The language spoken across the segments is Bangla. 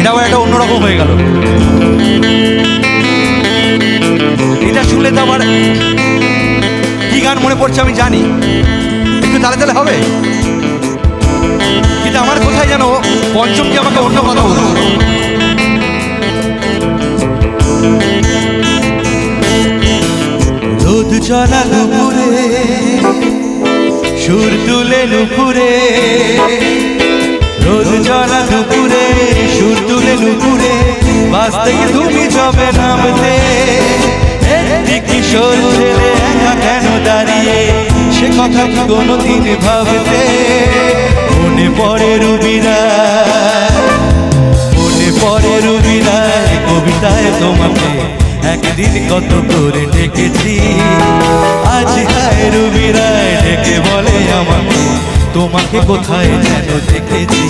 এটাও একটা অন্যরকম হয়ে গেল। এটা শুনলে তো আমার কি গান মনে পড়ছে আমি জানি, একটু তালে তালে হবে, কিন্তু আমার কোথায় যেন পঞ্চম কি আমাকে অন্য কথা বলছে। রোদ চলা দুপুরে সুর তুলে নুপুরে, রোদ চলা দুপুরে সুর তুলে নুপুরে, বাস থেকে তুমি যাবে নামতে, কিশোর ছেলে একা কেন দাঁড়িয়ে, সে কথা কি কোনোদিন ভাবতে? মনে পড়ে রুবিরায়, মনে পড়ে রুবিরায়, কবিতায় তোমাকে একদিন কত করে ডেকেছি, আজ হায় রুবিরায় ডেকে বলে আমাকে তোমাকে কোথায় যেন দেখেছি।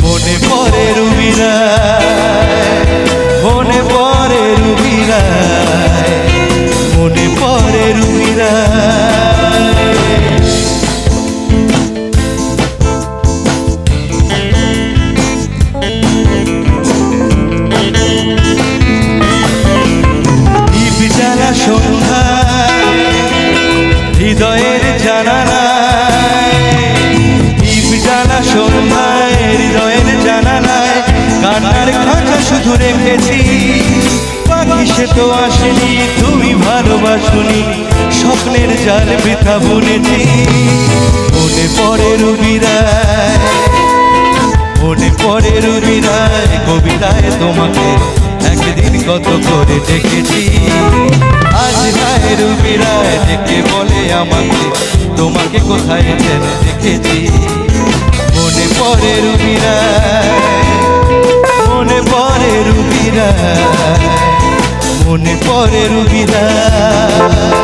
মনে পড়ে রুবিরায়, মনে পড়ে রুবিরায়, মনে পড়ে রুবিরায়। হৃদয়ের জানালায়, দীপ জ্বালা সন্ধ্যায়, হৃদয়ের জানালায় কান্নার খাঁচা শুধু রেখেছি, পাখি সে তো আসেনি, তুমি ভালোবাসুনি, স্বপ্নের জাল বৃথা বুনেছি। মনে পড়ে রুবিরায়, মনে পড়ে রুবিরায়, কবিতায় তোমাকে একদিন কত করে ডেকেছি, আজ হায় রুবিরায় ডেকে বলে আমাকে তোমাকে কোথায় যেন দেখেছি। মনে পড়ে রুবিরায়, মনে পড়ে রুবিরায়, মনে পড়ে রুবিরায়।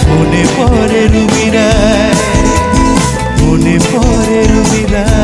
মনে পড়ে রুবিরায়, মনে পড়ে রুবিরায়।